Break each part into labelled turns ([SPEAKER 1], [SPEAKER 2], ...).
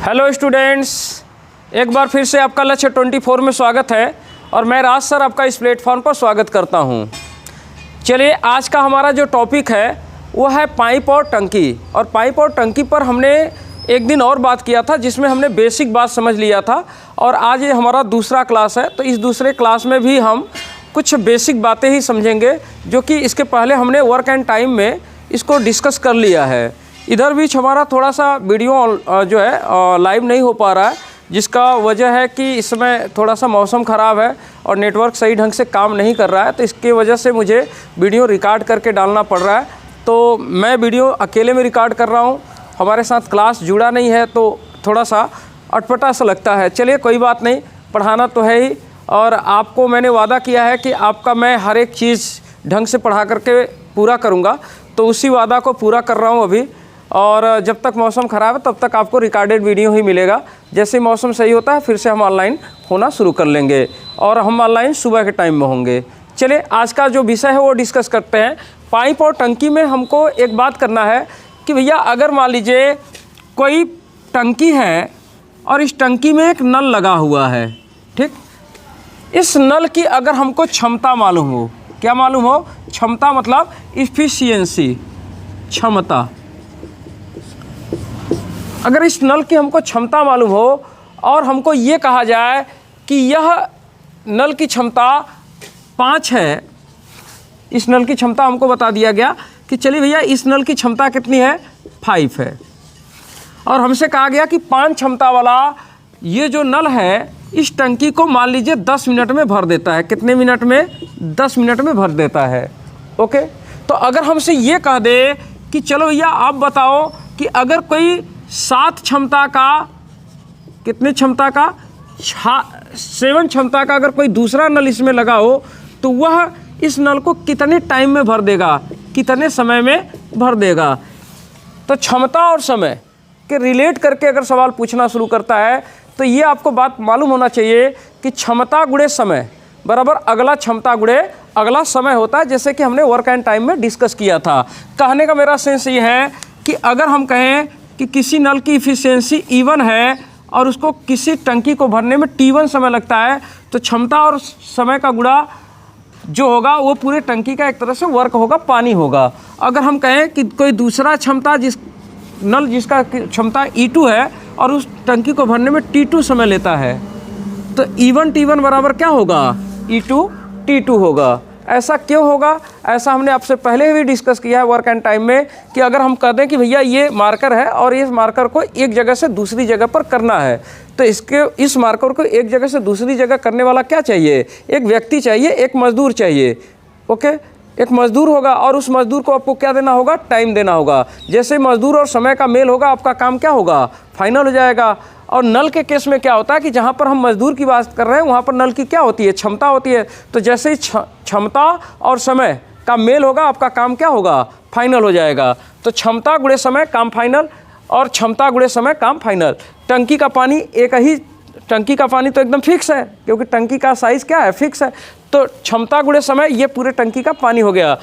[SPEAKER 1] Hello students, एक बार फिर से आपका लक्ष्य 24 में स्वागत है और मैं राज सर आपका इस प्लेटफॉर्म पर स्वागत करता हूं। चलिए, आज का हमारा जो टॉपिक है वो है पाइप और टंकी। और पाइप और टंकी पर हमने एक दिन और बात किया था जिसमें हमने बेसिक बात समझ लिया था, और आज ये हमारा दूसरा क्लास है। तो इस दूसरे क्लास में भी हम कुछ बेसिक बातें ही समझेंगे जो कि इसके पहले हमने वर्क एंड टाइम में इसको डिस्कस कर लिया है। इधर बीच हमारा थोड़ा सा वीडियो जो है लाइव नहीं हो पा रहा है, जिसका वजह है कि इस समय थोड़ा सा मौसम ख़राब है और नेटवर्क सही ढंग से काम नहीं कर रहा है। तो इसके वजह से मुझे वीडियो रिकॉर्ड करके डालना पड़ रहा है। तो मैं वीडियो अकेले में रिकॉर्ड कर रहा हूँ, हमारे साथ क्लास जुड़ा नहीं है, तो थोड़ा सा अटपटा सा लगता है। चलिए, कोई बात नहीं, पढ़ाना तो है ही, और आपको मैंने वादा किया है कि आपका मैं हर एक चीज़ ढंग से पढ़ा करके पूरा करूँगा। तो उसी वादा को पूरा कर रहा हूँ अभी, और जब तक मौसम ख़राब है तब तक आपको रिकॉर्डेड वीडियो ही मिलेगा। जैसे ही मौसम सही होता है फिर से हम ऑनलाइन होना शुरू कर लेंगे, और हम ऑनलाइन सुबह के टाइम में होंगे। चलिए, आज का जो विषय है वो डिस्कस करते हैं। पाइप और टंकी में हमको एक बात करना है कि भैया, अगर मान लीजिए कोई टंकी है और इस टंकी में एक नल लगा हुआ है, ठीक। इस नल की अगर हमको क्षमता मालूम हो, क्या मालूम हो? क्षमता मतलब इफिशियंसी, क्षमता। अगर इस नल की हमको क्षमता मालूम हो और हमको ये कहा जाए कि यह नल की क्षमता 5 है, इस नल की क्षमता हमको बता दिया गया कि चलिए भैया, इस नल की क्षमता कितनी है? 5 है। और हमसे कहा गया कि 5 क्षमता वाला ये जो नल है इस टंकी को मान लीजिए 10 मिनट में भर देता है। कितने मिनट में? 10 मिनट में भर देता है। ओके, तो अगर हमसे ये कह दे कि चलो भैया आप बताओ कि अगर कोई 7 क्षमता का, कितने क्षमता का? 7 क्षमता का अगर कोई दूसरा नल इसमें लगा हो तो वह इस नल को कितने टाइम में भर देगा, कितने समय में भर देगा। तो क्षमता और समय के रिलेट करके अगर सवाल पूछना शुरू करता है तो ये आपको बात मालूम होना चाहिए कि क्षमता गुणे समय बराबर अगला क्षमता गुणे अगला समय होता है, जैसे कि हमने वर्क एंड टाइम में डिस्कस किया था। कहने का मेरा सेंस ये है कि अगर हम कहें कि किसी नल की इफिशियंसी E1 है और उसको किसी टंकी को भरने में T1 समय लगता है, तो क्षमता और समय का गुणा जो होगा वो पूरे टंकी का एक तरह से वर्क होगा, पानी होगा। अगर हम कहें कि कोई दूसरा क्षमता जिसका क्षमता E2 है और उस टंकी को भरने में T2 समय लेता है, तो E1 T1 बराबर क्या होगा? E2 T2 होगा। ऐसा क्यों होगा? ऐसा हमने आपसे पहले भी डिस्कस किया है वर्क एंड टाइम में कि अगर हम कह दें कि भैया ये मार्कर है और इस मार्कर को एक जगह से दूसरी जगह पर करना है, तो इस मार्कर को एक जगह से दूसरी जगह करने वाला क्या चाहिए? एक व्यक्ति चाहिए, एक मजदूर चाहिए। ओके, एक मजदूर होगा और उस मजदूर को आपको क्या देना होगा? टाइम देना होगा। जैसे मजदूर और समय का मेल होगा, आपका काम क्या होगा? फाइनल हो जाएगा। और नल के केस में क्या होता है कि जहाँ पर हम मजदूर की बात कर रहे हैं वहाँ पर नल की क्या होती है? क्षमता होती है। तो जैसे ही क्षमता और समय का मेल होगा, आपका काम क्या होगा? फाइनल हो जाएगा। तो क्षमता गुणे समय काम फाइनल, और क्षमता गुणे समय काम फाइनल। टंकी का पानी एक ही, टंकी का पानी तो एकदम फिक्स है क्योंकि टंकी का साइज़ क्या है? फिक्स है। तो क्षमता गुणे समय ये पूरे टंकी का पानी हो गया।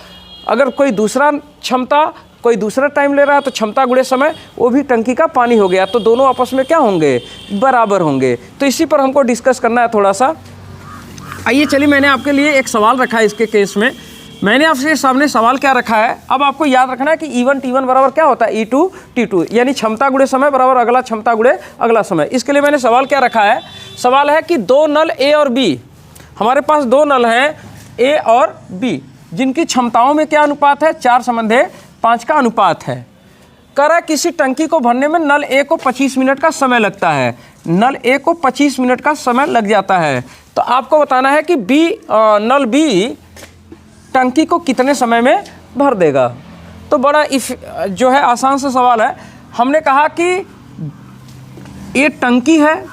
[SPEAKER 1] अगर कोई दूसरा क्षमता कोई दूसरा टाइम ले रहा है तो क्षमता गुणे समय वो भी टंकी का पानी हो गया। तो दोनों आपस में क्या होंगे? बराबर होंगे। तो इसी पर हमको डिस्कस करना है थोड़ा सा। आइए चलिए, मैंने आपके लिए एक सवाल रखा है। इसके केस में मैंने आपके सामने सवाल क्या रखा है, अब आपको याद रखना है कि E1 T1 बराबर क्या होता है? E2 T2, यानी क्षमता गुणे समय बराबर अगला क्षमता गुणे अगला समय। इसके लिए मैंने सवाल क्या रखा है? सवाल है कि 2 नल A और B, हमारे पास 2 नल हैं A और B, जिनकी क्षमताओं में क्या अनुपात है? 4:5 का अनुपात है। कह रहा है किसी टंकी को भरने में नल A को 25 मिनट का समय लगता है। नल A को 25 मिनट का समय लग जाता है। तो आपको बताना है कि नल B टंकी को कितने समय में भर देगा। तो बड़ा जो है आसान सा सवाल है। हमने कहा कि ये टंकी है,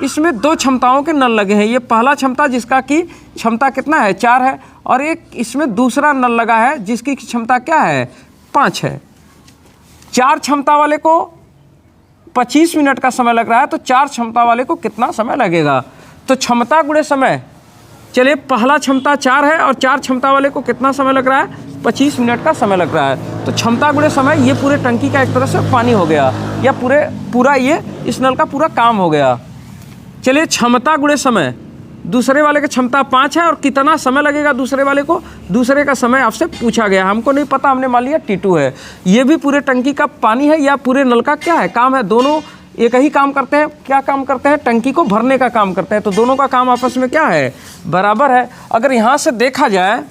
[SPEAKER 1] इसमें 2 क्षमताओं के नल लगे हैं। ये पहला क्षमता जिसका कि क्षमता कितना है? 4 है, और एक इसमें दूसरा नल लगा है जिसकी क्षमता क्या है? 5 है। 4 क्षमता वाले को 25 मिनट का समय लग रहा है, तो 4 क्षमता वाले को कितना समय लगेगा? तो क्षमता गुणे समय, चलिए पहला क्षमता 4 है और 4 क्षमता वाले को कितना समय लग रहा है? 25 मिनट का समय लग रहा है। तो क्षमता गुणे समय ये पूरे टंकी का एक तरह से पानी हो गया, या पूरा ये इस नल का पूरा काम हो गया। चलिए क्षमता गुणे समय, दूसरे वाले की क्षमता 5 है और कितना समय लगेगा दूसरे वाले को, दूसरे का समय आपसे पूछा गया, हमको नहीं पता, हमने मान लिया T2 है। ये भी पूरे टंकी का पानी है या पूरे नल का क्या है काम है, दोनों एक ही काम करते हैं। क्या काम करते हैं, टंकी को भरने का काम करते हैं। तो दोनों का काम आपस में क्या है, बराबर है। अगर यहाँ से देखा जाए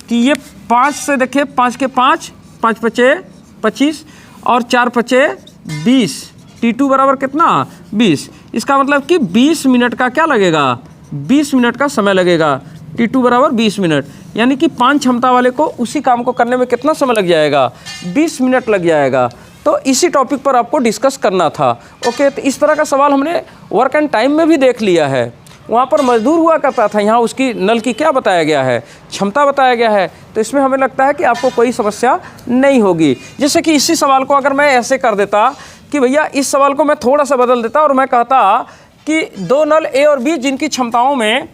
[SPEAKER 1] कि ये 5 से देखिए, 5 के 5, 5 पचे 25 और 4 पचे 20, T2 बराबर कितना 20। इसका मतलब कि 20 मिनट का क्या लगेगा, 20 मिनट का समय लगेगा। T2 बराबर 20 मिनट, यानी कि 5 क्षमता वाले को उसी काम को करने में कितना समय लग जाएगा, 20 मिनट लग जाएगा। तो इसी टॉपिक पर आपको डिस्कस करना था। ओके, तो इस तरह का सवाल हमने वर्क एंड टाइम में भी देख लिया है। वहाँ पर मजदूर हुआ करता था, यहाँ उसकी नल की क्या बताया गया है, क्षमता बताया गया है। तो इसमें हमें लगता है कि आपको कोई समस्या नहीं होगी। जैसे कि इसी सवाल को अगर मैं ऐसे कर देता कि भैया इस सवाल को मैं थोड़ा सा बदल देता और मैं कहता कि 2 नल A और B जिनकी क्षमताओं में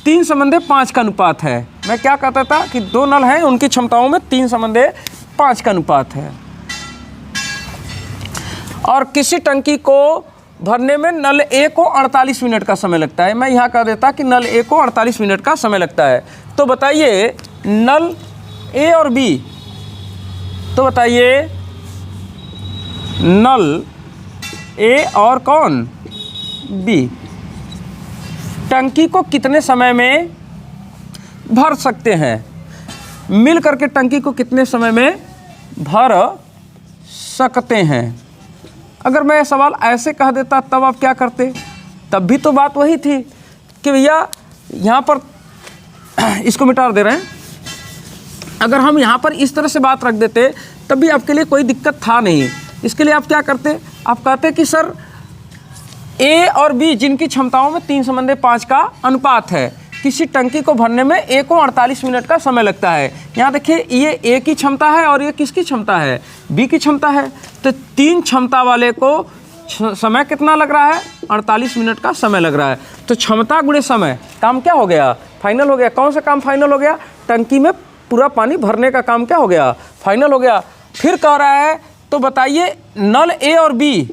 [SPEAKER 1] 3:5 का अनुपात है। मैं क्या कहता था कि 2 नल हैं, उनकी क्षमताओं में 3:5 का अनुपात है। और किसी टंकी को भरने में नल A को 48 मिनट का समय लगता है। मैं यहाँ कह देता कि नल A को 48 मिनट का समय लगता है। तो बताइए नल A और B, तो बताइए नल A और कौन B टंकी को कितने समय में भर सकते हैं, मिल करके टंकी को कितने समय में भर सकते हैं। अगर मैं सवाल ऐसे कह देता तब आप क्या करते, तब भी तो बात वही थी कि भैया यहाँ पर इसको मिटा दे रहे हैं। अगर हम यहाँ पर इस तरह से बात रख देते तब भी आपके लिए कोई दिक्कत था नहीं। इसके लिए आप क्या करते, आप कहते कि सर A और B जिनकी क्षमताओं में 3:5 का अनुपात है, किसी टंकी को भरने में A को 48 मिनट का समय लगता है। यहाँ देखिए ये A की क्षमता है और ये किसकी क्षमता है, B की क्षमता है। तो 3 क्षमता वाले को समय कितना लग रहा है, 48 मिनट का समय लग रहा है। तो क्षमता गुणे समय, काम क्या हो गया, फाइनल हो गया। कौन सा काम फाइनल हो गया, टंकी में पूरा पानी भरने का काम क्या हो गया, फाइनल हो गया। फिर कह रहा है तो बताइए नल A और B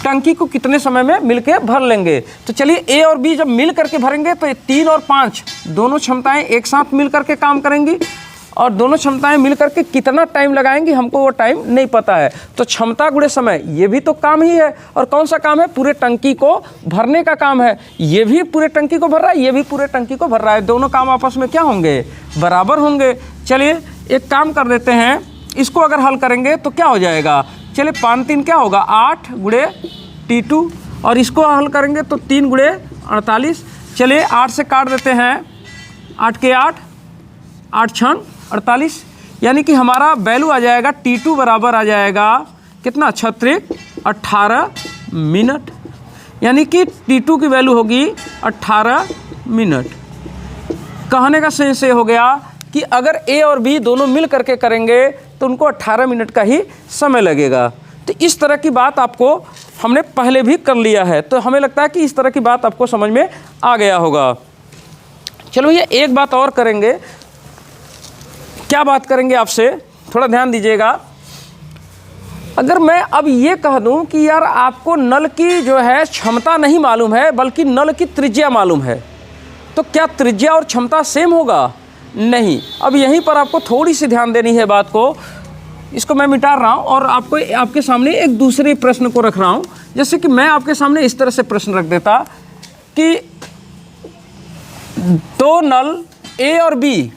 [SPEAKER 1] टंकी को कितने समय में मिलके भर लेंगे। तो चलिए A और B जब मिल करके भरेंगे तो 3 और 5 दोनों क्षमताएं एक साथ मिल करके काम करेंगी और दोनों क्षमताएं मिल करके कितना टाइम लगाएंगी हमको वो टाइम नहीं पता है। तो क्षमता गुणे समय ये भी तो काम ही है। और कौन सा काम है, पूरे टंकी को भरने का काम है। ये भी पूरे टंकी को भर रहा है, ये भी पूरे टंकी को भर रहा है। दोनों काम आपस में क्या होंगे, बराबर होंगे। चलिए एक काम कर देते हैं, इसको अगर हल करेंगे तो क्या हो जाएगा, चलिए 5 3 क्या होगा 8 गुणे T2 और इसको हल करेंगे तो 3 गुणे 48। चलिए 8 से काट देते हैं, 8 के 8, 8 6 48, यानी कि हमारा वैल्यू आ जाएगा T2 बराबर आ जाएगा कितना 18 मिनट, यानी कि T2 की वैल्यू होगी 18 मिनट। कहने का सेंस ये हो गया कि अगर A और B दोनों मिल करके करेंगे तो उनको 18 मिनट का ही समय लगेगा। तो इस तरह की बात आपको हमने पहले भी कर लिया है, तो हमें लगता है कि इस तरह की बात आपको समझ में आ गया होगा। चलो ये एक बात और करेंगे, क्या बात करेंगे आपसे, थोड़ा ध्यान दीजिएगा। अगर मैं अब ये कह दूं कि यार आपको नल की जो है क्षमता नहीं मालूम है बल्कि नल की त्रिज्या मालूम है, तो क्या त्रिज्या और क्षमता सेम होगा, नहीं। अब यहीं पर आपको थोड़ी सी ध्यान देनी है बात को। इसको मैं मिटा रहा हूँ और आपको आपके सामने एक दूसरे प्रश्न को रख रहा हूँ। जैसे कि मैं आपके सामने इस तरह से प्रश्न रख देता कि 2 नल A और B,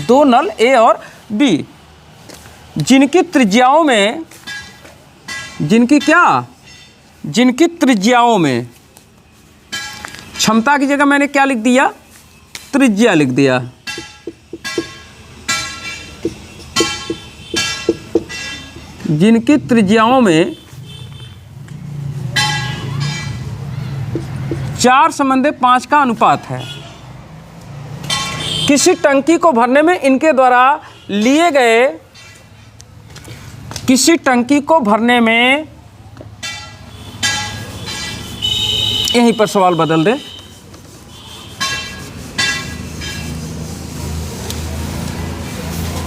[SPEAKER 1] 2 नल A और B जिनकी त्रिज्याओं में, जिनकी त्रिज्याओं में, क्षमता की जगह मैंने क्या लिख दिया, त्रिज्या लिख दिया। जिनकी त्रिज्याओं में 4:5 का अनुपात है, किसी टंकी को भरने में इनके द्वारा लिए गए, किसी टंकी को भरने में, यहीं पर सवाल बदल दे,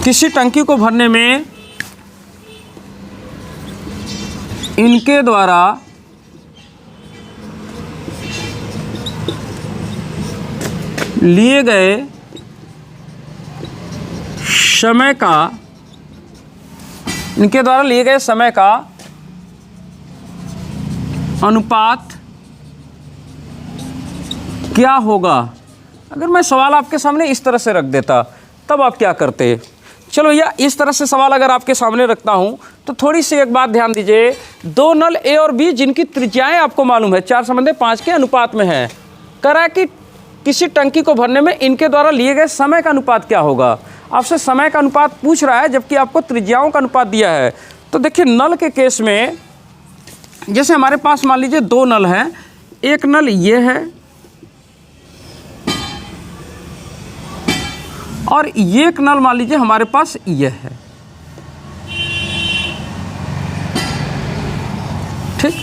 [SPEAKER 1] किसी टंकी को भरने में इनके द्वारा लिए गए समय का, इनके द्वारा लिए गए समय का अनुपात क्या होगा। अगर मैं सवाल आपके सामने इस तरह से रख देता तब आप क्या करते। चलो या इस तरह से सवाल अगर आपके सामने रखता हूं तो थोड़ी सी एक बात ध्यान दीजिए। दो नल ए और बी जिनकी त्रिज्याएं आपको मालूम है 4:5 के अनुपात में है, करा कि किसी टंकी को भरने में इनके द्वारा लिए गए समय का अनुपात क्या होगा। आपसे समय का अनुपात पूछ रहा है जबकि आपको त्रिज्याओं का अनुपात दिया है। तो देखिए नल के केस में जैसे हमारे पास मान लीजिए दो नल हैं, एक नल ये है और ये एक नल मान लीजिए हमारे पास ये है, ठीक।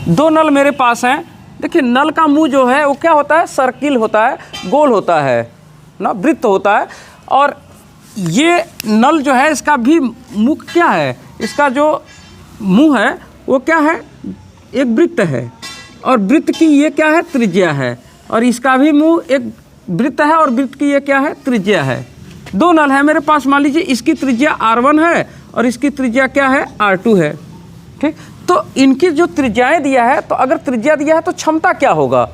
[SPEAKER 1] दो नल मेरे पास हैं। देखिए नल का मुंह जो है वो क्या होता है, सर्किल होता है, गोल होता है ना, वृत्त होता है। और ये नल जो है इसका भी मुख क्या है, इसका जो मुंह है वो क्या है, एक वृत्त है। और वृत्त की ये क्या है, त्रिज्या है। और इसका भी मुंह एक वृत्त है और वृत्त की ये क्या है, त्रिज्या है। दो नल है मेरे पास, मान लीजिए इसकी त्रिज्या R1 है और इसकी त्रिज्या क्या है, R2 है, ठीक। तो इनकी जो त्रिज्याएं दिया है, तो अगर त्रिज्या दिया है तो क्षमता क्या होगा।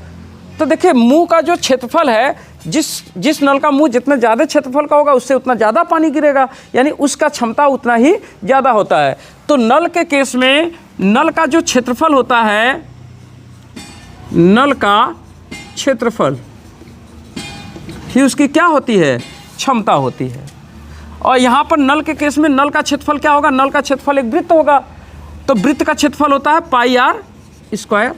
[SPEAKER 1] तो देखिए मुंह का जो क्षेत्रफल है, जिस नल का मुंह जितना ज़्यादा क्षेत्रफल का होगा उससे उतना ज़्यादा पानी गिरेगा, यानी उसका क्षमता उतना ही ज़्यादा होता है। तो नल के केस में नल का जो क्षेत्रफल होता है, नल का क्षेत्रफल ही उसकी क्या होती है, क्षमता होती है। और यहाँ पर नल के केस में नल का क्षेत्रफल क्या होगा, नल का क्षेत्रफल एक वृत्त होगा, तो वृत्त का क्षेत्रफल होता है πr²,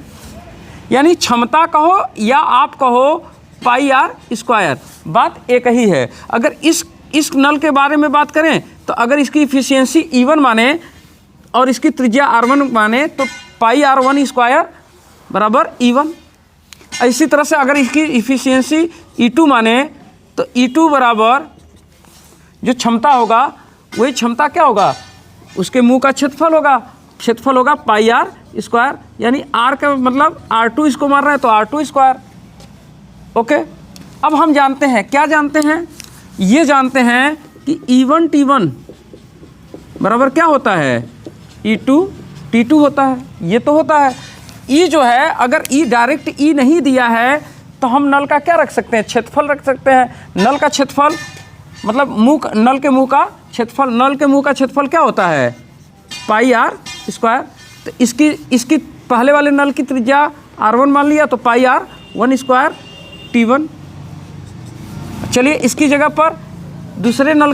[SPEAKER 1] यानी क्षमता कहो या आप कहो πr², बात एक ही है। अगर इस नल के बारे में बात करें तो अगर इसकी इफिशियंसी E1 माने और इसकी त्रिज्या R1 माने तो πr1² बराबर E1। इसी तरह से अगर इसकी इफिशियंसी E2 माने तो E2 बराबर जो क्षमता होगा वही क्षमता क्या होगा, उसके मुंह का क्षेत्रफल होगा, क्षेत्रफल होगा πr², यानी R का मतलब R2 इसको मार रहे हैं तो R2²। ओके, अब हम जानते हैं, क्या जानते हैं, ये जानते हैं कि E1 T1 बराबर क्या होता है, E2 T2 होता है। ये तो होता है। E जो है, अगर E डायरेक्ट E नहीं दिया है तो हम नल का क्या रख सकते हैं, क्षेत्रफल रख सकते हैं। नल का क्षेत्रफल मतलब नल के मुंह का क्षेत्रफल, नल के मुंह का क्षेत्रफल क्या होता है, πr²। तो इसकी पहले वाले नल की त्रिज्या R1 मान लिया तो πr1² T1। चलिए इसकी जगह पर दूसरे नल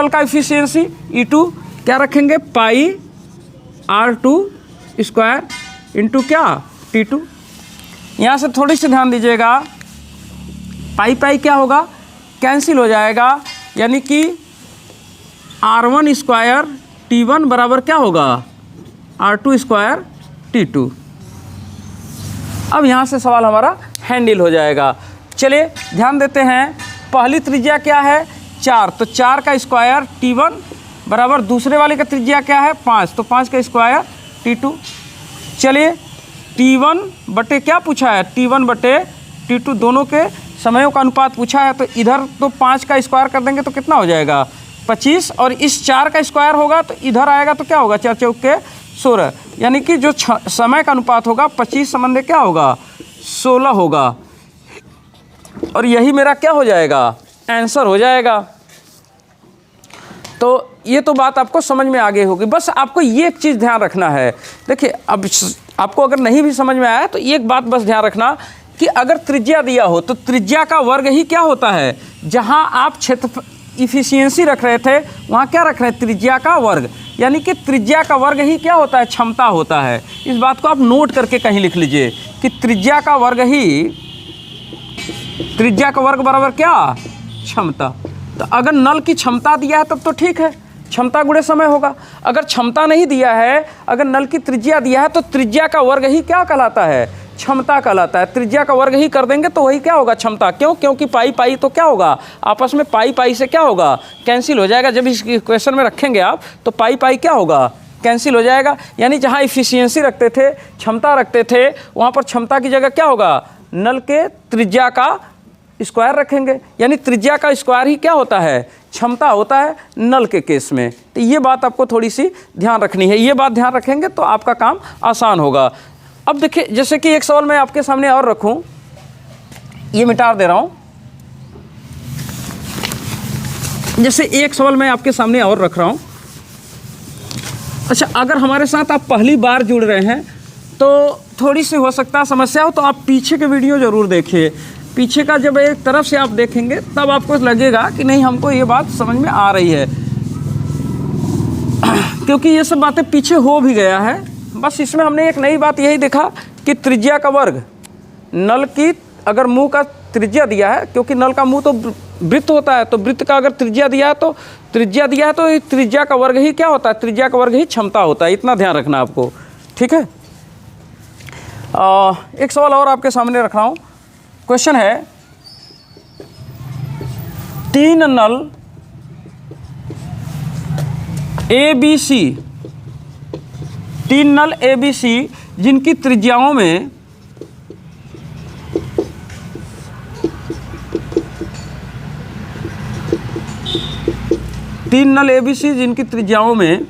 [SPEAKER 1] का इफिशियंसी E2 क्या रखेंगे, πr2² इंटू क्या, T2। यहाँ से थोड़ी सी ध्यान दीजिएगा, पाई क्या होगा, कैंसिल हो जाएगा, यानी कि R1² T1 बराबर क्या होगा, R2² T2। अब यहाँ से सवाल हमारा हैंडल हो जाएगा। चलिए ध्यान देते हैं, पहली त्रिज्या क्या है, 4, तो 4 का स्क्वायर T1 बराबर दूसरे वाले का त्रिज्या क्या है, 5, तो 5 का स्क्वायर T2। चलिए T1 बटे क्या पूछा है, T1 बटे T2 दोनों के समयों का अनुपात पूछा है। तो इधर तो 5 का स्क्वायर कर देंगे तो कितना हो जाएगा, 25, और इस 4 का स्क्वायर होगा तो इधर आएगा तो क्या होगा, 4 चौक के 16, यानी कि जो समय का अनुपात होगा 25 संबंध क्या होगा, 16 होगा। और यही मेरा क्या हो जाएगा, आंसर हो जाएगा। तो ये तो बात आपको समझ में आ गई होगी। बस आपको ये एक चीज़ ध्यान रखना है। देखिए अब आपको अगर नहीं भी समझ में आया तो एक बात बस ध्यान रखना कि अगर त्रिज्या दिया हो तो त्रिज्या का वर्ग ही क्या होता है, जहां आप क्षेत्र इफिशियंसी रख रहे थे वहां क्या रख रहे हैं, त्रिज्या का वर्ग, यानी कि त्रिज्या का वर्ग ही क्या होता है, क्षमता होता है। इस बात को आप नोट करके कहीं लिख लीजिए कि त्रिज्या का वर्ग बराबर क्या, क्षमता। तो अगर नल की क्षमता दिया है तब तो ठीक है, क्षमता गुणे समय होगा। अगर क्षमता नहीं दिया है, अगर नल की त्रिज्या दिया है तो त्रिज्या का वर्ग ही क्या कहलाता है, क्षमता कहलाता है। त्रिज्या का वर्ग ही कर देंगे तो वही क्या होगा, क्षमता। क्यों, क्योंकि पाई तो क्या होगा, आपस में पाई से क्या होगा, कैंसिल हो जाएगा। जब इस इक्वेशन में रखेंगे आप तो पाई क्या होगा, कैंसिल हो जाएगा। यानी जहाँ इफिशियंसी रखते थे, क्षमता रखते थे, वहाँ पर क्षमता की जगह क्या होगा, नल के त्रिज्या का स्क्वायर रखेंगे। यानी त्रिज्या का स्क्वायर ही क्या होता है, क्षमता होता है नल के केस में। तो ये बात आपको थोड़ी सी ध्यान रखनी है, ये बात ध्यान रखेंगे तो आपका काम आसान होगा। अब देखिए, जैसे कि एक सवाल मैं आपके सामने और रखूं, ये मिटा दे रहा हूं। जैसे एक सवाल मैं आपके सामने और रख रहा हूं। अच्छा, अगर हमारे साथ आप पहली बार जुड़ रहे हैं तो थोड़ी सी हो सकता है समस्या हो, तो आप पीछे के वीडियो ज़रूर देखिए। पीछे का जब एक तरफ से आप देखेंगे तब आपको लगेगा कि नहीं, हमको ये बात समझ में आ रही है, क्योंकि ये सब बातें पीछे हो भी गया है। बस इसमें हमने एक नई बात यही देखा कि त्रिज्या का वर्ग, नल की अगर मुंह का त्रिज्या दिया है, क्योंकि नल का मुंह तो वृत्त होता है, तो वृत्त का अगर त्रिज्या दिया है तो त्रिज्या का वर्ग ही क्या होता है, त्रिज्या का वर्ग ही क्षमता होता है। इतना ध्यान रखना आपको, ठीक है। एक सवाल और आपके सामने रख रहा हूँ। क्वेश्चन है, 3 नल ABC, 3 नल ABC जिनकी त्रिज्याओं में जिनकी त्रिज्याओं में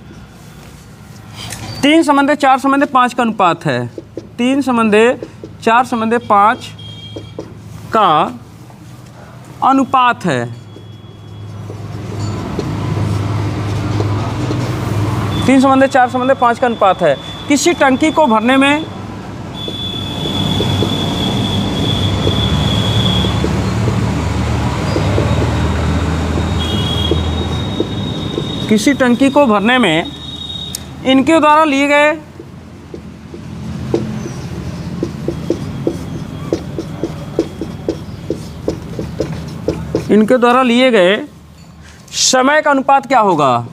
[SPEAKER 1] 3:4:5 का अनुपात है, 3:4:5 का अनुपात है। 3:4:5 का अनुपात है। किसी टंकी को भरने में इनके द्वारा लिए गए समय का अनुपात क्या होगा।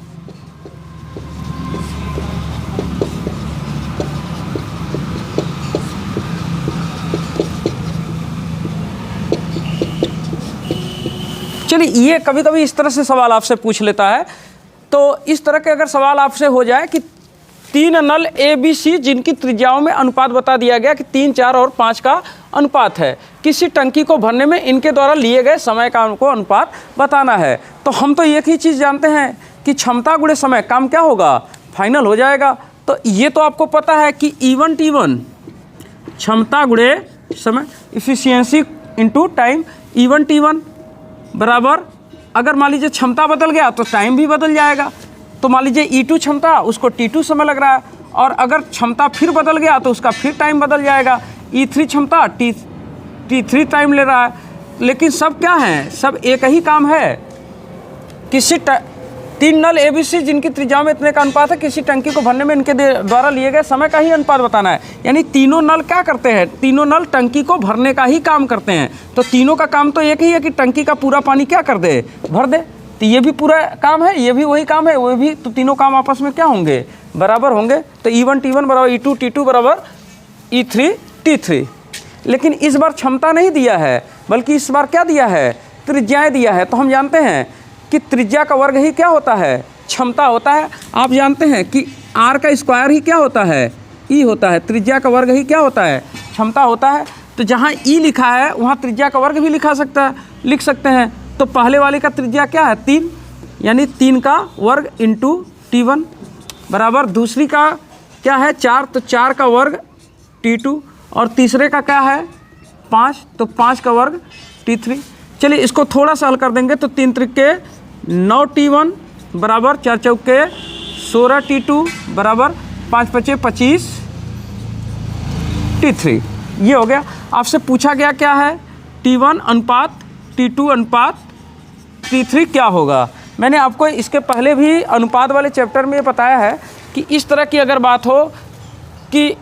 [SPEAKER 1] चलिए, ये कभी कभी इस तरह से सवाल आपसे पूछ लेता है। तो इस तरह के अगर सवाल आपसे हो जाए कि 3 नल ABC जिनकी त्रिज्याओं में अनुपात बता दिया गया कि 3, 4 और 5 का अनुपात है, किसी टंकी को भरने में इनके द्वारा लिए गए समय का उनको अनुपात बताना है, तो हम तो एक ही चीज़ जानते हैं कि क्षमता गुणे समय, काम क्या होगा, फाइनल हो जाएगा। तो ये तो आपको पता है कि E1 T1, क्षमता गुणे समय, efficiency into time, E1 T1 बराबर, अगर मान लीजिए क्षमता बदल गया तो टाइम भी बदल जाएगा। तो मान लीजिए E2 क्षमता, उसको T2 समय लग रहा है, और अगर क्षमता फिर बदल गया तो उसका फिर टाइम बदल जाएगा। E3 क्षमता T3 टाइम ले रहा है, लेकिन सब क्या है, सब एक ही काम है। किसी 3 नल ABC जिनकी त्रिज्या में इतने का अनुपात है, किसी टंकी को भरने में इनके द्वारा लिए गए समय का ही अनुपात बताना है। यानी तीनों नल क्या करते हैं, तीनों नल टंकी को भरने का ही काम करते हैं। तो तीनों का काम तो एक ही है कि टंकी का पूरा पानी क्या कर दे, भर दे। तो ये भी पूरा काम है, ये भी वही काम है, वो भी, तो तीनों काम आपस में क्या होंगे, बराबर होंगे। तो E1 T1 बराबर E2 T2 बराबर E3 T3। लेकिन इस बार क्षमता नहीं दिया है, बल्कि इस बार क्या दिया है, त्रिज्याएँ दिया है। तो हम जानते हैं कि त्रिज्या का वर्ग ही क्या होता है, क्षमता होता है। आप जानते हैं कि R का स्क्वायर ही क्या होता है, E होता है। त्रिज्या का वर्ग ही क्या होता है, क्षमता होता है। तो जहाँ E लिखा है वहाँ त्रिज्या का वर्ग भी लिख सकते हैं। तो पहले वाले का त्रिज्या क्या है, 3, यानी 3 का वर्ग इंटू T1 बराबर, दूसरी का क्या है 4, तो 4 का वर्ग T2, और तीसरे का क्या है 5, तो 5 का वर्ग T3। चलिए इसको थोड़ा सा हल कर देंगे तो 3 त्रिके 9 T1 बराबर 4 चौके 16 T2 बराबर 5 पचे 25 T3। ये हो गया। आपसे पूछा गया क्या है, T1 अनुपात T2 अनुपात T3 क्या होगा। मैंने आपको इसके पहले भी अनुपात वाले चैप्टर में बताया है कि इस तरह की अगर बात हो कि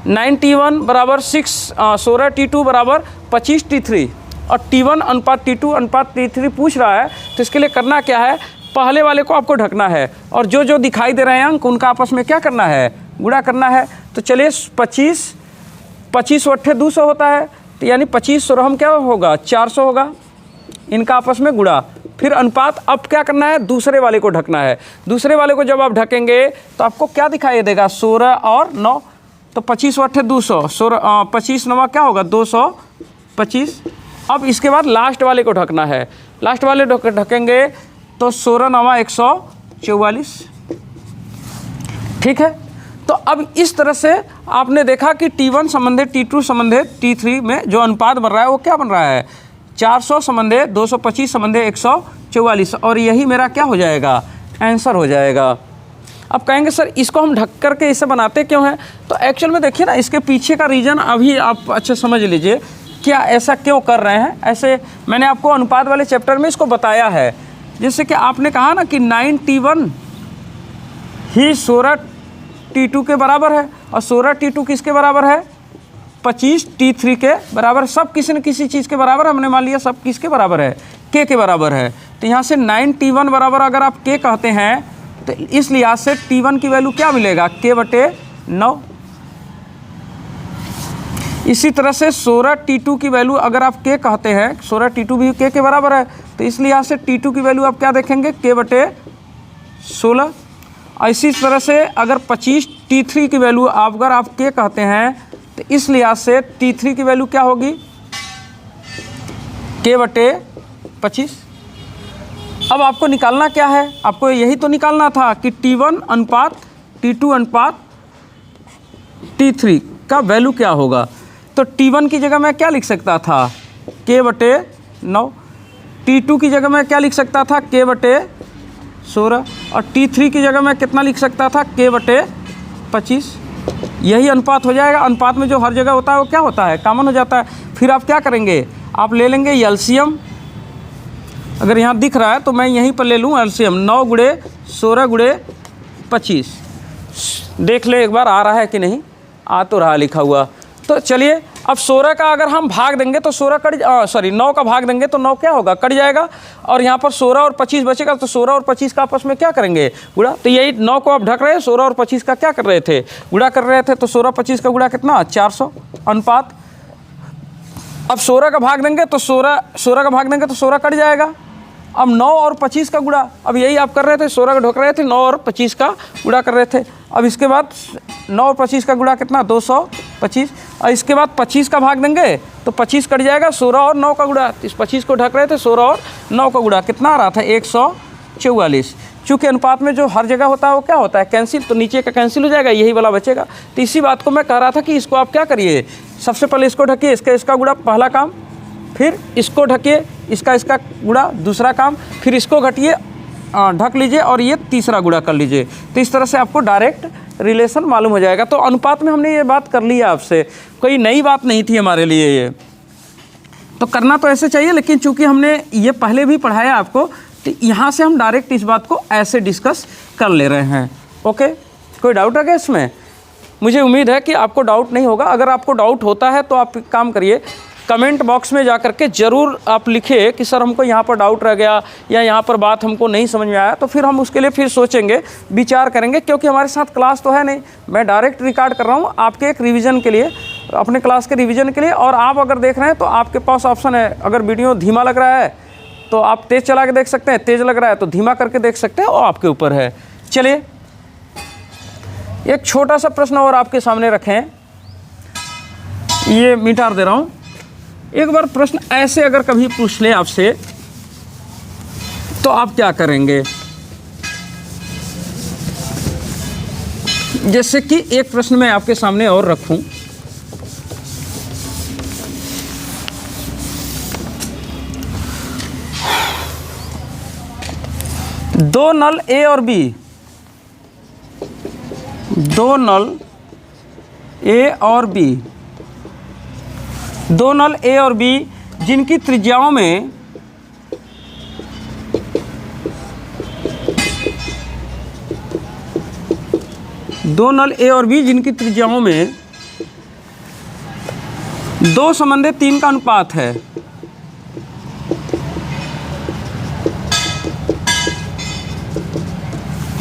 [SPEAKER 1] 9 T1 बराबर 16 T2 बराबर 25 T3 और T1 अनुपात T2 अनुपात T3 पूछ रहा है, तो इसके लिए करना क्या है, पहले वाले को आपको ढकना है और जो जो दिखाई दे रहे हैं अंक उनका आपस में क्या करना है, गुणा करना है। तो चलिए 25 8 200 होता है, तो यानी 25 16 क्या होगा 400 होगा, इनका आपस में गुणा। फिर अनुपात, अब क्या करना है, दूसरे वाले को ढकना है। दूसरे वाले को जब आप ढकेंगे तो आपको क्या दिखाई देगा, 16 और 9, तो 25 × 200, 25 9 क्या होगा, 225। अब इसके बाद लास्ट वाले को ढकना है, लास्ट वाले ढकेंगे तो 16 9 144। ठीक है, तो अब इस तरह से आपने देखा कि T1 संबंधित T2 संबंधित T3 में जो अनुपात बन रहा है वो क्या बन रहा है, 400 संबंधित 225 संबंधित 144, और यही मेरा क्या हो जाएगा, आंसर हो जाएगा। अब कहेंगे सर इसको हम ढक करके इसे बनाते क्यों हैं, तो एक्चुअल में देखिए ना, इसके पीछे का रीज़न अभी आप अच्छे समझ लीजिए, क्या ऐसा क्यों कर रहे हैं। ऐसे मैंने आपको अनुपात वाले चैप्टर में इसको बताया है, जैसे कि आपने कहा ना कि 9T1 ही 16 T2 के बराबर है, और 16 T2 किसके बराबर है, 25 T3 के बराबर। सब किसी न किसी चीज़ के बराबर, हमने मान लिया सब किसके बराबर है, K के बराबर है। तो यहाँ से 9T1 बराबर अगर आप K कहते हैं तो इस लिहाज से T1 की वैल्यू क्या मिलेगा, K/9। इसी तरह से 16 T2 की वैल्यू अगर आप K कहते हैं, 16 T2 भी K के बराबर है, तो इस लिहाज से T2 की वैल्यू आप क्या देखेंगे, K/16। इसी तरह से अगर 25 T3 की वैल्यू अगर आप K कहते हैं तो इस लिहाज से T3 की वैल्यू क्या होगी, K/25। अब आपको निकालना क्या है, आपको यही तो निकालना था कि T1 अनुपात T2 अनुपात T3 का वैल्यू क्या होगा। तो T1 की जगह मैं क्या लिख सकता था, K/9। T2 की जगह मैं क्या लिख सकता था, K/16। और T3 की जगह मैं कितना लिख सकता था, K/25। यही अनुपात हो जाएगा। अनुपात में जो हर जगह होता है वो क्या होता है, कॉमन हो जाता है। फिर आप क्या करेंगे, आप ले लेंगे एलसीएम। अगर यहाँ दिख रहा है तो मैं यहीं पर ले लूँ एलसीएम, 9 × 16 × 25। देख ले एक बार आ रहा है कि नहीं, आ तो रहा लिखा हुआ। तो चलिए अब 16 का अगर हम भाग देंगे तो 9 का भाग देंगे तो 9 क्या होगा, कट जाएगा। और यहाँ पर 16 और 25 बचेगा, तो 16 और 25 का आपस में क्या करेंगे, गुणा। तो यही 9 को आप ढक रहे हैं, 16 और 25 का क्या कर रहे थे, गुणा कर रहे थे। तो 16 25 का गुणा कितना, 400 अनुपात। अब 16 का भाग देंगे तो 16 कट जाएगा। अब 9 और 25 का गुणा, अब यही आप कर रहे थे, 16 का ढोक रहे थे, 9 और 25 का गुणा कर रहे थे। अब इसके बाद 9 और 25 का गुणा कितना, 225। और इसके बाद 25 का भाग देंगे तो 25 कट जाएगा, 16 और 9 का गुणा। इस 25 को ढक रहे थे, 16 और 9 का गुणा कितना आ रहा था, 144। चूँकि अनुपात में जो हर जगह होता है वो क्या होता है, कैंसिल। तो नीचे का कैंसिल हो जाएगा, यही वाला बचेगा। तो इसी बात को मैं कह रहा था कि इसको आप क्या करिए, सबसे पहले इसको ढकिए, इसका गुणा पहला काम, फिर इसको ढकिए, इसका गुणा दूसरा काम, फिर इसको घटिए, ढक लीजिए, और ये तीसरा गुणा कर लीजिए। तो इस तरह से आपको डायरेक्ट रिलेशन मालूम हो जाएगा। तो अनुपात में हमने ये बात कर ली है आपसे, कोई नई बात नहीं थी हमारे लिए ये। तो करना तो ऐसे चाहिए, लेकिन चूंकि हमने ये पहले भी पढ़ाया आपको, तो यहाँ से हम डायरेक्ट इस बात को ऐसे डिस्कस कर ले रहे हैं। ओके, कोई डाउट है क्या इसमें? मुझे उम्मीद है कि आपको डाउट नहीं होगा। अगर आपको डाउट होता है तो आप काम करिए, कमेंट बॉक्स में जा कर के ज़रूर आप लिखिए कि सर हमको यहाँ पर डाउट रह गया, या यहाँ पर बात हमको नहीं समझ में आया। तो फिर हम उसके लिए फिर सोचेंगे, विचार करेंगे, क्योंकि हमारे साथ क्लास तो है नहीं। मैं डायरेक्ट रिकॉर्ड कर रहा हूँ आपके एक रिवीजन के लिए, अपने क्लास के रिवीजन के लिए। और आप अगर देख रहे हैं तो आपके पास ऑप्शन है, अगर वीडियो धीमा लग रहा है तो आप तेज़ चला के देख सकते हैं, तेज़ लग रहा है तो धीमा करके देख सकते हैं, और आपके ऊपर है। चलिए एक छोटा सा प्रश्न और आपके सामने रखें, ये मिटा दे रहा हूँ। एक बार प्रश्न ऐसे अगर कभी पूछ ले आपसे तो आप क्या करेंगे? जैसे कि एक प्रश्न मैं आपके सामने और रखूं, दो नल ए और बी, दो नल ए और बी, दो नल ए और बी जिनकी त्रिज्याओं में दो नल ए और बी जिनकी त्रिज्याओं में 2:3 का अनुपात है।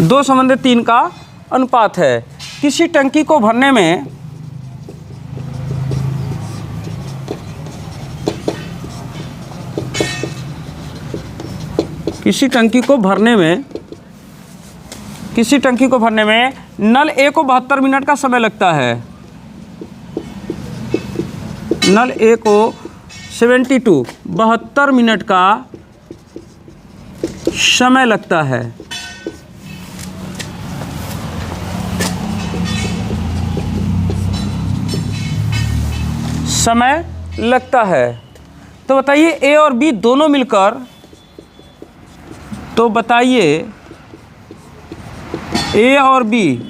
[SPEAKER 1] दो 2:3 का अनुपात है। किसी टंकी को भरने में किसी टंकी को भरने में नल ए को 72 मिनट का समय लगता है। नल ए को 72 मिनट का समय लगता है। तो बताइए ए और बी दोनों मिलकर, ए और बी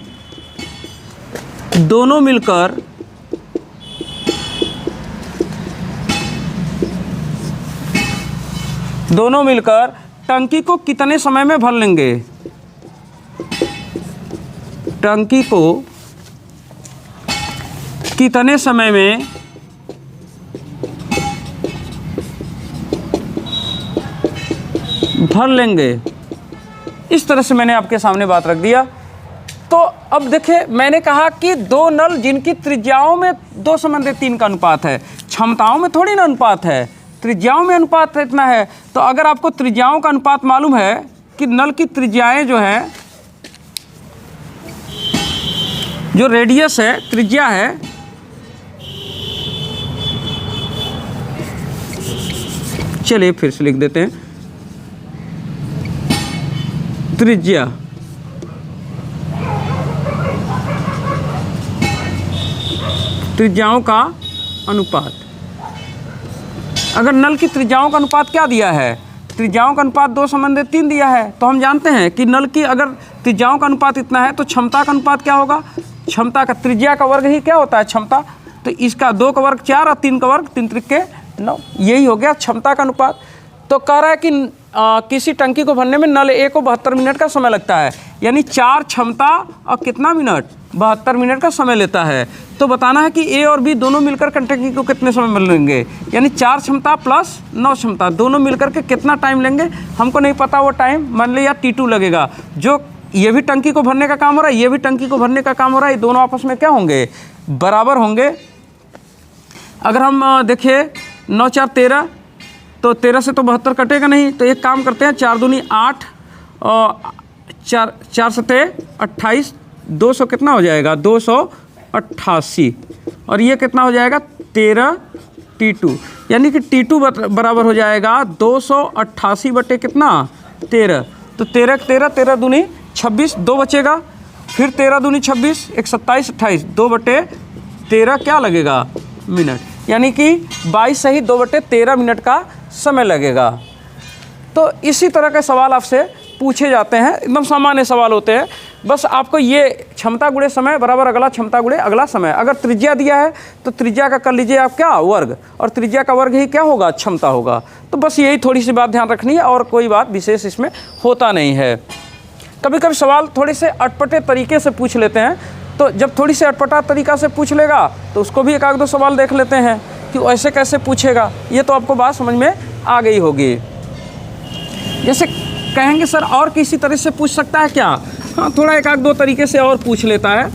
[SPEAKER 1] दोनों मिलकर टंकी को कितने समय में भर लेंगे? टंकी को कितने समय में भर लेंगे? इस तरह से मैंने आपके सामने बात रख दिया। तो अब देखिए, मैंने कहा कि दो नल जिनकी त्रिज्याओं में 2:3 का अनुपात है, क्षमताओं में थोड़ी ना अनुपात है, त्रिज्याओं में अनुपात इतना है। तो अगर आपको त्रिज्याओं का अनुपात मालूम है कि नल की त्रिज्याएं जो है, जो रेडियस है, त्रिज्या है, चलिए फिर से लिख देते हैं, त्रिज्याओं का अनुपात। अगर नल की त्रिज्याओं का अनुपात क्या दिया है? त्रिज्याओं का अनुपात 2:3 दिया है। तो हम जानते हैं कि नल की अगर त्रिज्याओं का अनुपात इतना है तो क्षमता का अनुपात क्या होगा? क्षमता का त्रिज्या का वर्ग ही क्या होता है? क्षमता। तो इसका 2 का वर्ग 4 और 3 का वर्ग 3 त्रिके 9, यही हो गया क्षमता का अनुपात। तो कह रहा है कि किसी टंकी को भरने में नल ए को 72 मिनट का समय लगता है, यानी 4 क्षमता और कितना मिनट? 72 मिनट का समय लेता है। तो बताना है कि ए और बी दोनों मिलकर टंकी को कितने समय में लेंगे, यानी 4 क्षमता प्लस 9 क्षमता दोनों मिलकर के कितना टाइम लेंगे? हमको नहीं पता वो टाइम, मान लिया T2 लगेगा। जो ये भी टंकी को भरने का काम हो रहा है, ये भी टंकी को भरने का काम हो रहा है, ये दोनों आपस में क्या होंगे? बराबर होंगे। अगर हम देखें 9 4 13, तो 13 से तो 72 कटेगा नहीं। तो एक काम करते हैं, 4 दूनी 8 और 4 सते 28, 200 कितना हो जाएगा? 288। और ये कितना हो जाएगा? 13 T2, यानी कि T2 बराबर हो जाएगा 288 बटे कितना? 13। तो 13 दूनी 26, 2 बचेगा, फिर 13 दूनी 26, 1 27 28, 2 बटे 13 क्या लगेगा? मिनट, यानी कि 22 सही 2 बटे 13 मिनट का समय लगेगा। तो इसी तरह के सवाल आपसे पूछे जाते हैं, एकदम सामान्य सवाल होते हैं। बस आपको ये क्षमता गुणे समय बराबर अगला क्षमता गुणे अगला समय। अगर त्रिज्या दिया है तो त्रिज्या का कर लीजिए आप क्या? वर्ग, और त्रिज्या का वर्ग ही क्या होगा? क्षमता होगा। तो बस यही थोड़ी सी बात ध्यान रखनी है, और कोई बात विशेष इसमें होता नहीं है। कभी कभी सवाल थोड़े से अटपटे तरीके से पूछ लेते हैं, तो जब थोड़ी से अटपटा तरीका से पूछ लेगा तो उसको भी 1-2 सवाल देख लेते हैं कि ऐसे कैसे पूछेगा। ये तो आपको बात समझ में आ गई होगी। जैसे कहेंगे सर और किसी तरह से पूछ सकता है क्या? हाँ, थोड़ा 1-2 तरीके से और पूछ लेता है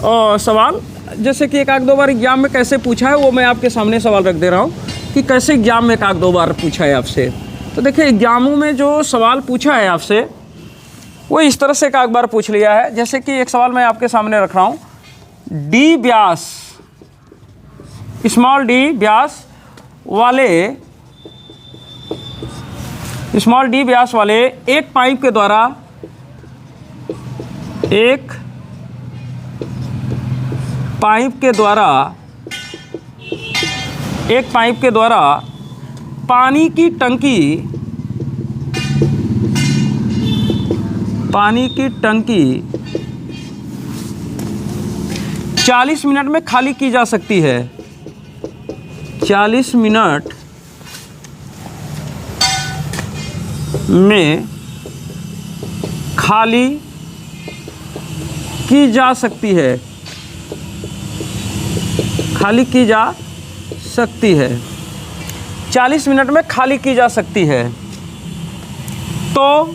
[SPEAKER 1] और सवाल। जैसे कि 1-2 बार एग्जाम में कैसे पूछा है वो मैं आपके सामने सवाल रख दे रहा हूँ कि कैसे एग्जाम में 1-2 बार पूछा है आपसे। तो देखिए, एग्जामों में जो सवाल पूछा है आपसे वो इस तरह से 1 बार पूछ लिया है। जैसे कि एक सवाल मैं आपके सामने रख रहा हूँ, डी व्यास, स्मॉल डी व्यास वाले एक पाइप के द्वारा पानी की टंकी 40 मिनट में खाली की जा सकती है। 40 मिनट में खाली की जा सकती है। 40 मिनट में खाली की जा सकती है। तो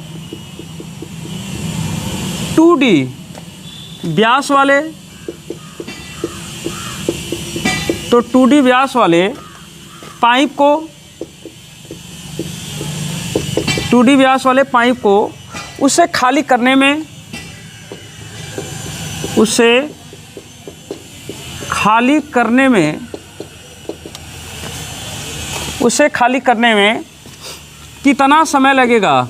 [SPEAKER 1] 2D व्यास वाले पाइप को 2D व्यास वाले पाइप को उसे खाली करने में, उसे खाली करने में कितना समय लगेगा?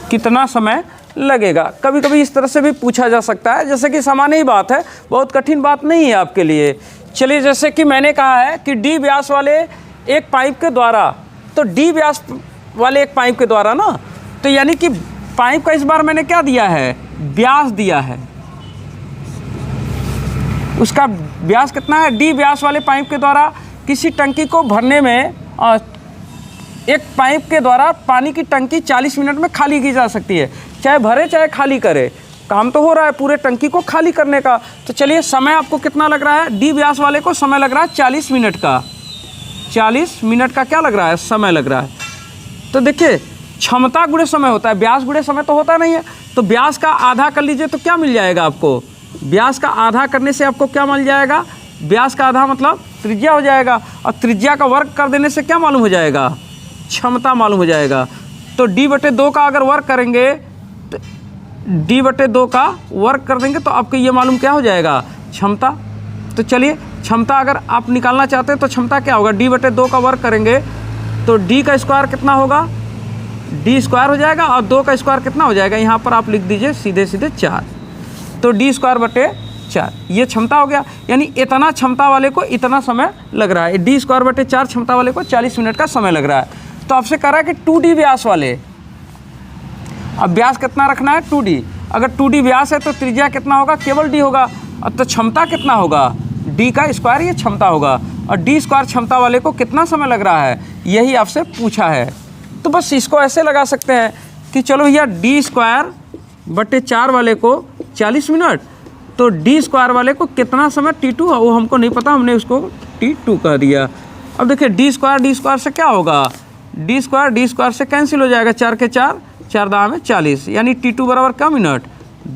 [SPEAKER 1] कितना समय लगेगा? कभी कभी इस तरह से भी पूछा जा सकता है, जैसे कि सामान्य ही बात है, बहुत कठिन बात नहीं है आपके लिए। चलिए, जैसे कि मैंने कहा है कि डी व्यास वाले एक पाइप के द्वारा, तो डी व्यास वाले एक पाइप के द्वारा ना, तो यानी कि पाइप का इस बार मैंने क्या दिया है? व्यास दिया है। उसका व्यास कितना है? डी व्यास वाले पाइप के द्वारा किसी टंकी को भरने में एक पाइप के द्वारा पानी की टंकी 40 मिनट में खाली की जा सकती है। चाहे भरे चाहे खाली करे, काम तो हो रहा है पूरे टंकी को खाली करने का। तो चलिए, समय आपको कितना लग रहा है? डी व्यास वाले को समय लग रहा है 40 मिनट का। 40 मिनट का क्या लग रहा है? समय लग रहा है। तो देखिए, क्षमता गुणे समय होता है, व्यास गुणे समय तो होता नहीं है। तो व्यास का आधा कर लीजिए तो क्या मिल जाएगा आपको? व्यास का आधा करने से आपको क्या मिल जाएगा? व्यास का आधा मतलब त्रिज्या हो जाएगा, और त्रिज्या का वर्ग कर देने से क्या मालूम हो जाएगा? क्षमता मालूम हो जाएगा। तो d/2 का अगर वर्ग करेंगे, तो d/2 का वर्ग कर देंगे तो आपको ये मालूम क्या हो जाएगा? क्षमता। तो चलिए, क्षमता अगर आप निकालना चाहते हैं तो क्षमता क्या होगा? d/2 का वर्ग करेंगे तो d का स्क्वायर कितना होगा? d स्क्वायर हो जाएगा, और 2 का स्क्वायर कितना हो जाएगा? यहाँ पर आप लिख दीजिए सीधे सीधे 4। तो d²/4 ये क्षमता हो गया। यानी इतना क्षमता वाले को इतना समय लग रहा है। d²/4 क्षमता वाले को 40 मिनट का समय लग रहा है। तो आपसे कह रहा है कि 2D व्यास वाले, अब व्यास कितना रखना है? 2D। अगर 2D व्यास है तो त्रिज्या कितना होगा? केवल d होगा। अब तो क्षमता कितना होगा? d का स्क्वायर ये क्षमता होगा, और d स्क्वायर क्षमता वाले को कितना समय लग रहा है, यही आपसे पूछा है। तो बस इसको ऐसे लगा सकते हैं कि चलो भैया, d²/4 वाले को 40 मिनट, तो d स्क्वायर वाले को कितना समय? t2, वो हमको नहीं पता, हमने उसको t2 कह दिया। अब देखिए, d स्क्वायर से क्या होगा? d स्क्वायर से कैंसिल हो जाएगा, 4 के 4, 4 दाम में 40, यानी t2 बराबर क्या मिनट?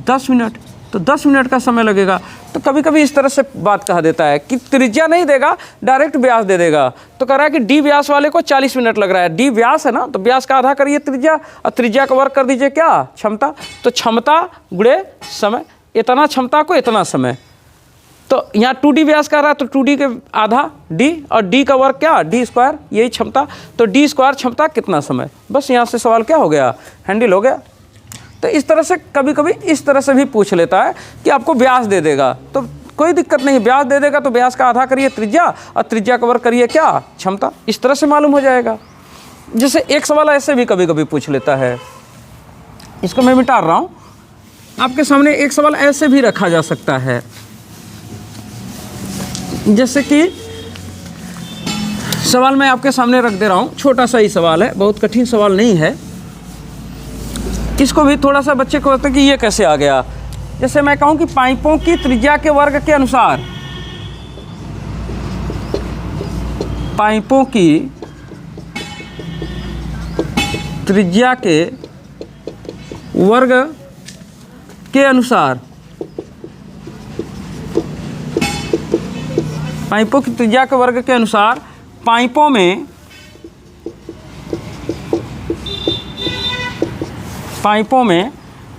[SPEAKER 1] 10 मिनट। तो 10 मिनट का समय लगेगा। तो कभी कभी इस तरह से बात कहा देता है कि त्रिज्या नहीं देगा, डायरेक्ट व्यास दे देगा। तो कह रहा है कि डी व्यास वाले को 40 मिनट लग रहा है। डी व्यास है ना, तो व्यास का आधा करिए त्रिज्या, और त्रिज्या का वर्ग कर दीजिए क्या? क्षमता। तो क्षमता गुणे समय, इतना क्षमता को इतना समय। तो यहाँ 2D व्यास कह रहा है, तो 2D के आधा D, और D का वर्ग क्या? d स्क्वायर, यही क्षमता। तो d स्क्वायर क्षमता कितना समय? बस यहाँ से सवाल क्या हो गया? हैंडल हो गया। तो इस तरह से कभी कभी इस तरह से भी पूछ लेता है कि आपको व्यास दे देगा, तो कोई दिक्कत नहीं, व्यास दे देगा तो व्यास का आधा करिए त्रिज्या, और त्रिज्या का वर्ग करिए क्या? क्षमता। इस तरह से मालूम हो जाएगा। जैसे एक सवाल ऐसे भी कभी कभी पूछ लेता है, इसको मैं मिटा रहा हूँ। आपके सामने एक सवाल ऐसे भी रखा जा सकता है, जैसे कि सवाल मैं आपके सामने रख दे रहा हूँ, छोटा सा ही सवाल है, बहुत कठिन सवाल नहीं है। इसको भी थोड़ा सा बच्चे को होता है कि ये कैसे आ गया। जैसे मैं कहूँ कि पाइपों की त्रिज्या के वर्ग के अनुसार, पाइपों की त्रिज्या के वर्ग के अनुसार, पाइपों की त्रिज्या के वर्ग के अनुसार पाइपों में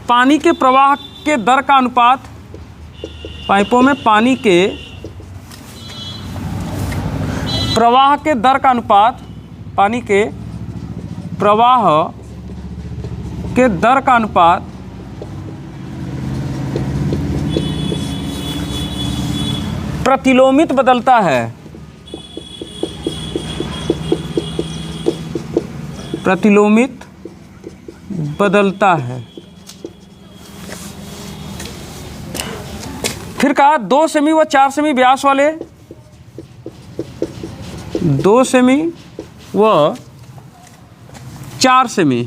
[SPEAKER 1] पानी के प्रवाह के दर का अनुपात, पाइपों में पानी के प्रवाह के दर का अनुपात, पानी के प्रवाह के दर का अनुपात प्रतिलोमित बदलता है, प्रतिलोमित बदलता है। फिर कहा 2 सेमी व 4 सेमी व्यास वाले, 2 सेमी व 4 सेमी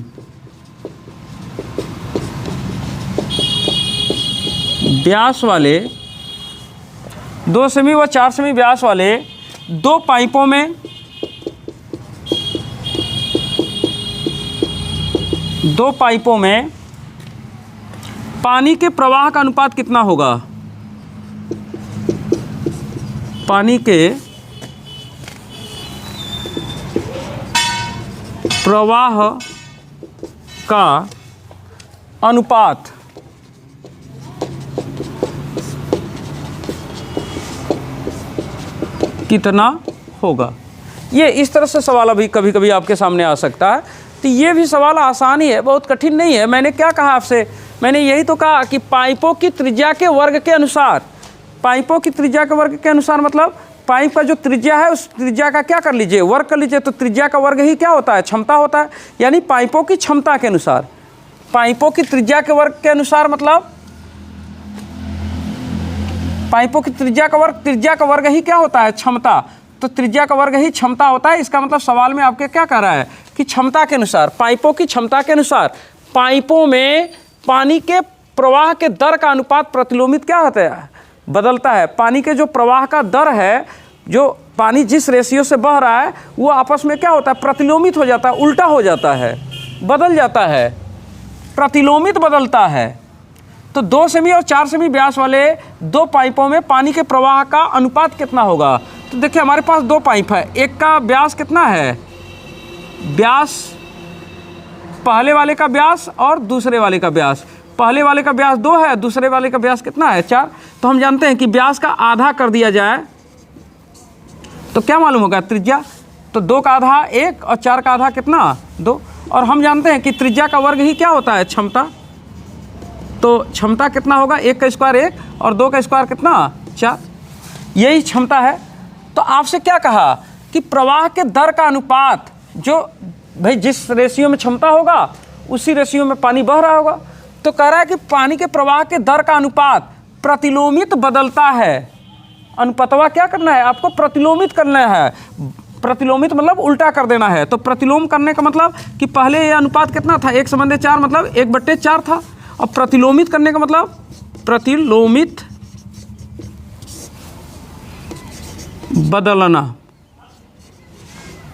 [SPEAKER 1] व्यास वाले, 2 सेमी व 4 सेमी व्यास वाले दो पाइपों में, दो पाइपों में पानी के प्रवाह का अनुपात कितना होगा? पानी के प्रवाह का अनुपात कितना होगा। ये इस तरह से सवाल अभी कभी कभी आपके सामने आ सकता है। तो ये भी सवाल आसान ही है, बहुत कठिन नहीं है। मैंने क्या कहा आपसे, मैंने यही तो कहा कि पाइपों की त्रिज्या के वर्ग के अनुसार, पाइपों की त्रिज्या के वर्ग के अनुसार मतलब पाइप का जो त्रिज्या है उस त्रिज्या का क्या कर लीजिए, वर्ग कर लीजिए। तो त्रिज्या का वर्ग ही क्या होता है, क्षमता होता है। यानी पाइपों की क्षमता के अनुसार, पाइपों की त्रिज्या के वर्ग के अनुसार मतलब पाइपों की त्रिज्या का वर्ग ही क्या होता है, क्षमता। तो त्रिज्या का वर्ग ही क्षमता होता है। इसका मतलब सवाल में आपके क्या कह रहा है कि क्षमता के अनुसार, पाइपों की क्षमता के अनुसार पाइपों में पानी के प्रवाह के दर का अनुपात प्रतिलोमित क्या होता है, बदलता है। पानी के जो प्रवाह का दर है, जो पानी जिस रेशियो से बह रहा है वो आपस में क्या होता है, प्रतिलोमित हो जाता है, उल्टा हो जाता है, बदल जाता है, प्रतिलोमित बदलता है। तो 2 सेमी और 4 सेमी व्यास वाले 2 पाइपों में पानी के प्रवाह का अनुपात कितना होगा। तो देखिए हमारे पास 2 पाइप है, एक का व्यास कितना है, व्यास पहले वाले का व्यास और दूसरे वाले का व्यास। पहले वाले का व्यास 2 है, दूसरे वाले का व्यास कितना है, 4। तो हम जानते हैं कि व्यास का आधा कर दिया जाए तो क्या मालूम होगा, त्रिज्या। तो 2 का आधा 1 और 4 का आधा कितना, 2। और हम जानते हैं कि त्रिज्या का वर्ग ही क्या होता है, क्षमता। तो क्षमता कितना होगा, 1 का स्क्वायर 1 और 2 का स्क्वायर कितना, 4। यही क्षमता है। तो आपसे क्या कहा कि प्रवाह के दर का अनुपात, जो भाई जिस रेशियो में क्षमता होगा उसी रेशियो में पानी बह रहा होगा। तो कह रहा है कि पानी के प्रवाह के दर का अनुपात प्रतिलोमित बदलता है। अनुपातवा क्या करना है आपको, प्रतिलोमित करना है। प्रतिलोमित मतलब उल्टा कर देना है। तो प्रतिलोम करने का मतलब कि पहले ये अनुपात कितना था, 1/4 मतलब 1/4 था। और प्रतिलोमित करने का मतलब प्रतिलोमित बदलना।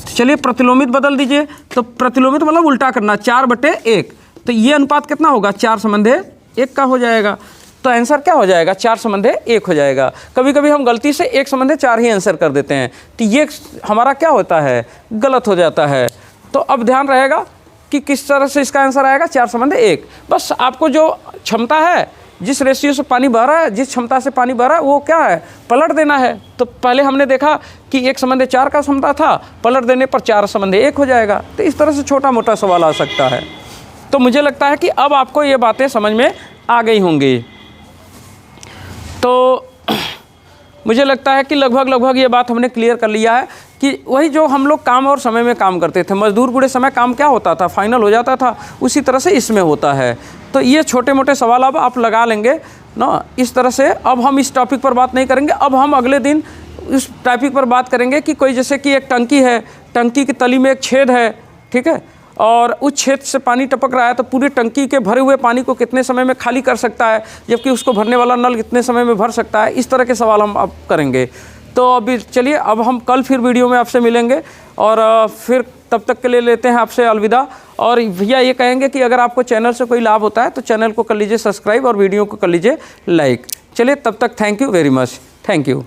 [SPEAKER 1] चलिए प्रतिलोमित बदल दीजिए। तो प्रतिलोमित मतलब उल्टा करना, 4/1। तो ये अनुपात कितना होगा, 4/1 का हो जाएगा। तो आंसर क्या हो जाएगा, 4/1 हो जाएगा। कभी कभी हम गलती से 1/4 ही आंसर कर देते हैं, तो ये हमारा क्या होता है, गलत हो जाता है। तो अब ध्यान रहेगा कि किस तरह से इसका आंसर आएगा, 4/1। बस आपको जो क्षमता है, जिस रेशियो से पानी बह रहा है, जिस क्षमता से पानी बह रहा है, वो क्या है, पलट देना है। तो पहले हमने देखा कि 1/4 का क्षमता था, पलट देने पर 4/1 हो जाएगा। तो इस तरह से छोटा मोटा सवाल आ सकता है। तो मुझे लगता है कि अब आपको ये बातें समझ में आ गई होंगी। तो मुझे लगता है कि लगभग ये बात हमने क्लियर कर लिया है कि वही जो हम लोग काम और समय में काम करते थे, मजदूर बूढ़े समय काम क्या होता था, फाइनल हो जाता था, उसी तरह से इसमें होता है। तो ये छोटे मोटे सवाल अब आप लगा लेंगे ना, इस तरह से। अब हम इस टॉपिक पर बात नहीं करेंगे। अब हम अगले दिन इस टॉपिक पर बात करेंगे कि कोई जैसे कि एक टंकी है, टंकी की तली में एक छेद है, ठीक है, और उस छेद से पानी टपक रहा है। तो पूरी टंकी के भरे हुए पानी को कितने समय में खाली कर सकता है, जबकि उसको भरने वाला नल कितने समय में भर सकता है। इस तरह के सवाल हम अब करेंगे। तो अभी चलिए, अब हम कल फिर वीडियो में आपसे मिलेंगे और फिर तब तक के लिए लेते हैं आपसे अलविदा। और भैया ये कहेंगे कि अगर आपको चैनल से कोई लाभ होता है तो चैनल को कर लीजिए सब्सक्राइब और वीडियो को कर लीजिए लाइक। चलिए तब तक thank you very much, thank you.